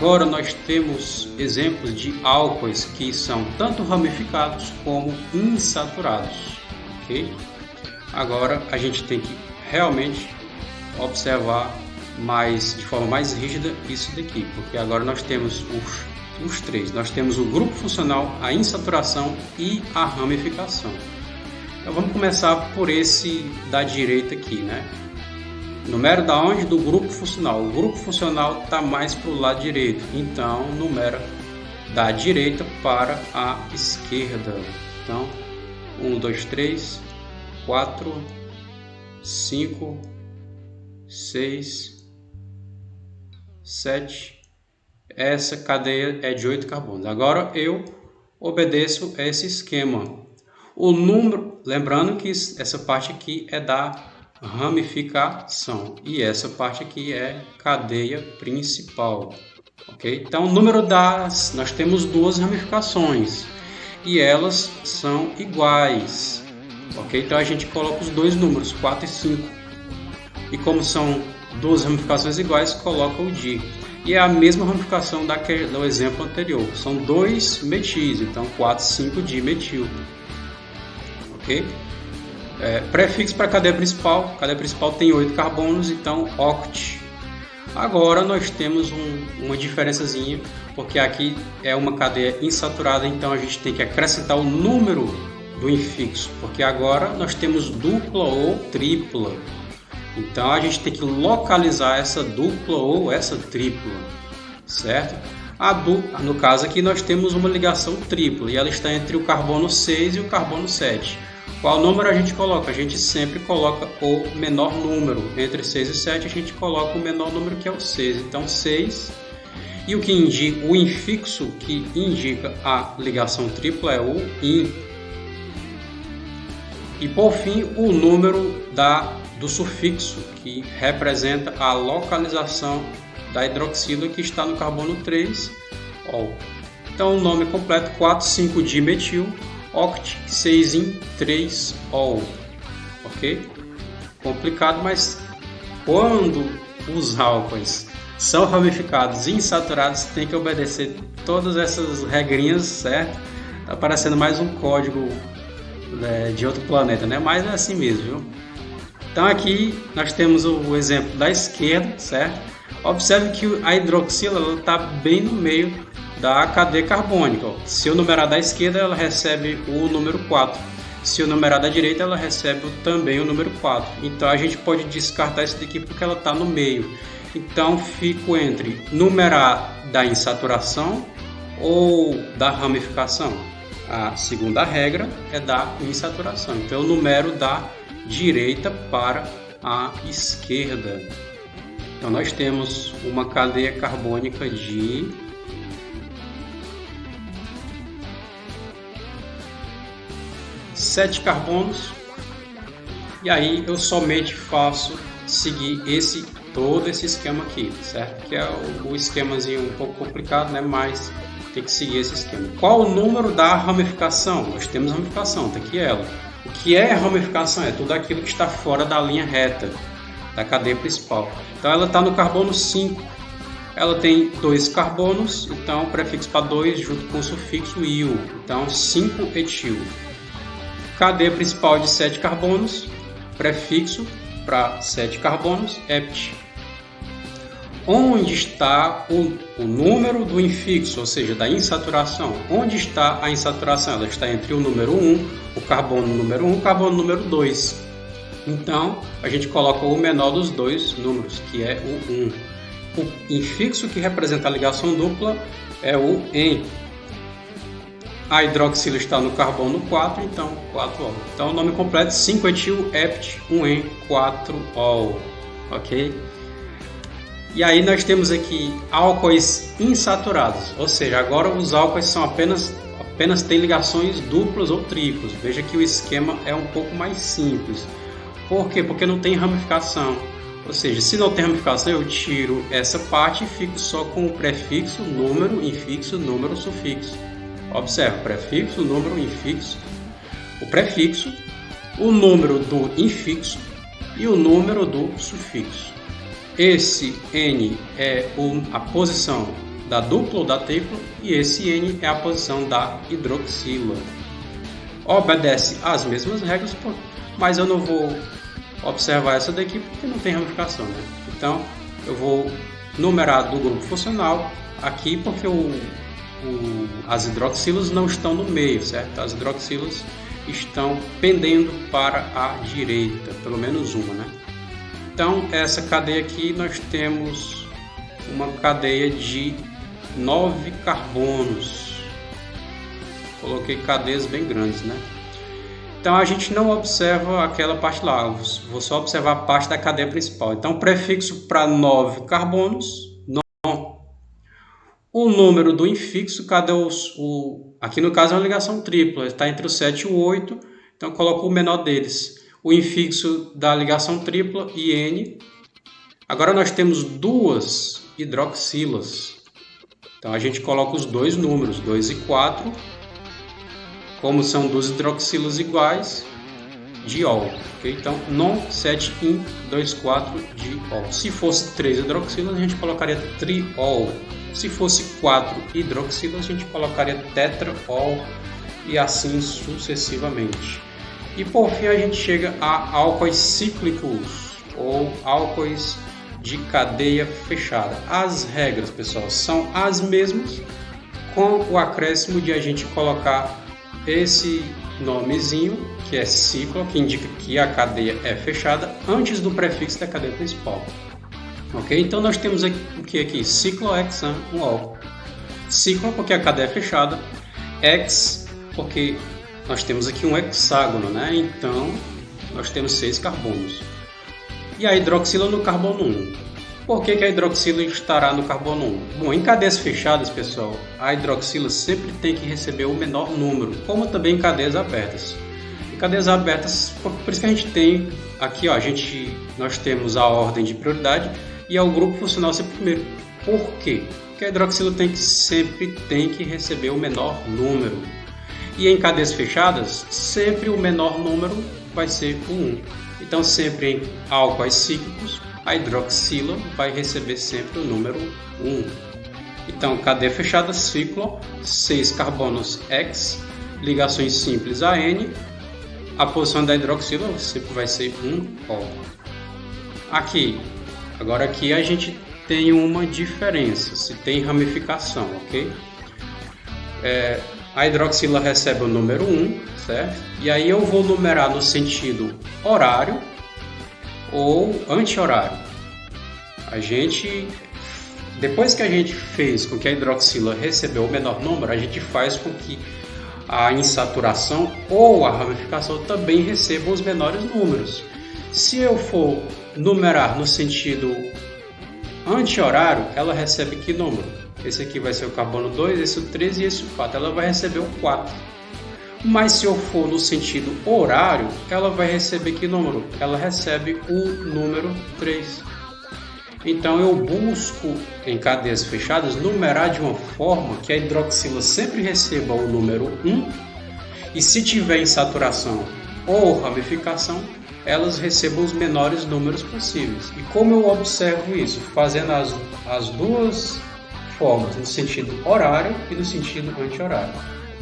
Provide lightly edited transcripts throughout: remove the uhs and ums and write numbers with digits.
Agora nós temos exemplos de álcoois que são tanto ramificados como insaturados, ok? Agora a gente tem que realmente observar de forma mais rígida isso daqui, porque agora nós temos os três. Nós temos o grupo funcional, a insaturação e a ramificação. Então vamos começar por esse da direita aqui, né? Numera da onde? Do grupo funcional. O grupo funcional está mais para o lado direito, então numera da direita para a esquerda. Então 1, 2, 3, 4, 5, 6, 7. Essa cadeia é de 8 carbonos. Agora eu obedeço a esse esquema. O número, lembrando que essa parte aqui é da ramificação e essa parte aqui é cadeia principal, ok? Então o número nós temos duas ramificações e elas são iguais, ok? Então a gente coloca os dois números, 4 e 5, e como são duas ramificações iguais, coloca o di. E é a mesma ramificação do exemplo anterior, são 2 metis, então 4, 5 dimetil, ok? Prefixo para a cadeia principal tem 8 carbonos, então oct. Agora nós temos uma diferençazinha, porque aqui é uma cadeia insaturada, então a gente tem que acrescentar o número do infixo, porque agora nós temos dupla ou tripla. Então a gente tem que localizar essa dupla ou essa tripla, certo? No caso aqui nós temos uma ligação tripla e ela está entre o carbono 6 e o carbono 7. Qual número a gente coloca? A gente sempre coloca o menor número. Entre 6 e 7 a gente coloca o menor número, que é o 6. Então 6. E o infixo que indica a ligação tripla é o in. E por fim o número do sufixo, que representa a localização da hidroxila que está no carbono 3, ol. Então o nome completo 4,5 dimetil oct 6 in 3 ol, ok? Complicado, mas quando os álcoois são ramificados e insaturados tem que obedecer todas essas regrinhas, certo? Tá parecendo mais um código de outro planeta, né? Mas é assim mesmo, viu? Então aqui nós temos o exemplo da esquerda, certo? Observe que a hidroxila está bem no meio da cadeia carbônica. Se eu numerar da esquerda, ela recebe o número 4. Se eu numerar da direita, ela recebe também o número 4. Então a gente pode descartar isso daqui porque ela está no meio. Então fico entre numerar da insaturação ou da ramificação. A segunda regra é da insaturação. Então eu numero da direita para a esquerda. Então nós temos uma cadeia carbônica de 7 carbonos, e aí eu somente faço seguir todo esse esquema aqui, certo? Que é o esquemazinho um pouco complicado, né? Mas tem que seguir esse esquema. Qual o número da ramificação? Nós temos ramificação, tá aqui ela. O que é ramificação? É tudo aquilo que está fora da linha reta da cadeia principal. Então ela está no carbono 5. Ela tem 2 carbonos, então prefixo para 2 junto com o sufixo il. Então 5-etil. Cadeia principal de 7 carbonos, prefixo para 7 carbonos, hept. Onde está o número do infixo, ou seja, da insaturação? Onde está a insaturação? Ela está entre o número 1, o carbono número 1 e o carbono número 2. Então, a gente coloca o menor dos dois números, que é o 1. O infixo que representa a ligação dupla é o en. A hidroxila está no carbono 4, então 4-ol. Então o nome completo 5-etil hept 1en 4-ol, ok? E aí nós temos aqui álcoois insaturados, ou seja, agora os álcoois são apenas têm ligações duplas ou triplas. Veja que o esquema é um pouco mais simples. Por quê? Porque não tem ramificação. Ou seja, se não tem ramificação, eu tiro essa parte e fico só com o prefixo, número, infixo, número, sufixo. Observe, prefixo, número, infixo, o prefixo, o número do infixo e o número do sufixo. Esse N é a posição da dupla ou da tripla, e esse N é a posição da hidroxila. Obedece às mesmas regras, mas eu não vou observar essa daqui porque não tem ramificação, né? Então eu vou numerar do grupo funcional aqui porque as hidroxilas não estão no meio, certo? As hidroxilas estão pendendo para a direita, pelo menos uma, né? Então essa cadeia aqui nós temos uma cadeia de 9 carbonos. Coloquei cadeias bem grandes, né? Então a gente não observa aquela parte lá, vou só observar a parte da cadeia principal. Então o prefixo para 9 carbonos, não. O número do infixo, cadê aqui no caso é uma ligação tripla, está entre o 7 e o 8, então eu coloco o menor deles. O infixo da ligação tripla, IN. Agora nós temos duas hidroxilas, então a gente coloca os dois números, 2 e 4, como são duas hidroxilas iguais, diol. Okay? Então, non 7-in 2,4-diol. Se fosse 3 hidroxilas, a gente colocaria triol. Se fosse 4 hidroxilas, a gente colocaria tetraol e assim sucessivamente. E por fim, a gente chega a álcoois cíclicos ou álcoois de cadeia fechada. As regras, pessoal, são as mesmas, com o acréscimo de a gente colocar esse nomezinho, que é ciclo, que indica que a cadeia é fechada, antes do prefixo da cadeia principal. Ok? Então nós temos aqui o que aqui? Ciclohexan, um álcool. Ciclo porque a cadeia é fechada, hex porque nós temos aqui um hexágono, né? Então nós temos 6 carbonos. E a hidroxila no carbono 1. Por que a hidroxila estará no carbono 1? Bom, em cadeias fechadas, pessoal, a hidroxila sempre tem que receber o menor número, como também em cadeias abertas. Em cadeias abertas, por isso que a gente tem aqui, ó, nós temos a ordem de prioridade e é o grupo funcional sempre primeiro. Por quê? Porque a hidroxila sempre tem que receber o menor número. E em cadeias fechadas, sempre o menor número vai ser o 1. Então, sempre em álcoois cíclicos, a hidroxila vai receber sempre o número 1. Então, cadeia fechada, ciclo, 6 carbonos X, ligações simples AN, a posição da hidroxila sempre vai ser 1O. Agora aqui a gente tem uma diferença, se tem ramificação, ok? A hidroxila recebe o número 1, certo? E aí eu vou numerar no sentido horário ou anti-horário. Depois que a gente fez com que a hidroxila recebeu o menor número, a gente faz com que a insaturação ou a ramificação também recebam os menores números. Se eu for numerar no sentido anti-horário, ela recebe que número? Esse aqui vai ser o carbono 2, esse o 3 e esse o 4. Ela vai receber o 4. Mas se eu for no sentido horário, ela vai receber que número? Ela recebe o número 3. Então eu busco em cadeias fechadas numerar de uma forma que a hidroxila sempre receba o número 1 e se tiver insaturação ou ramificação, elas recebam os menores números possíveis. E como eu observo isso? Fazendo as duas formas, no sentido horário e no sentido anti-horário.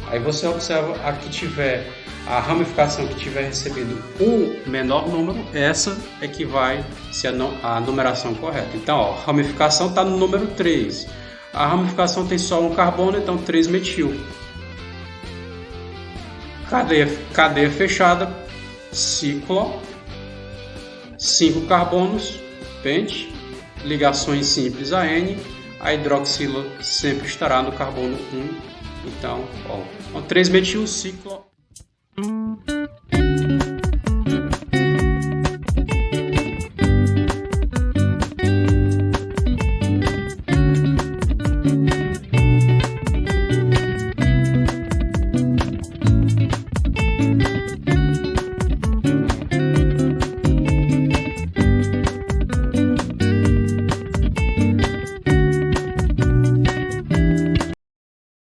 Aí você observa a que tiver a ramificação que tiver recebido o menor número, essa é que vai ser a numeração correta. Então, ó, a ramificação está no número 3. A ramificação tem só um carbono, então 3-metil. Cadeia fechada, ciclo, 5 carbonos, pente, ligações simples AN, a hidroxila sempre estará no carbono 1. Então, ó, 3-metil, ciclo.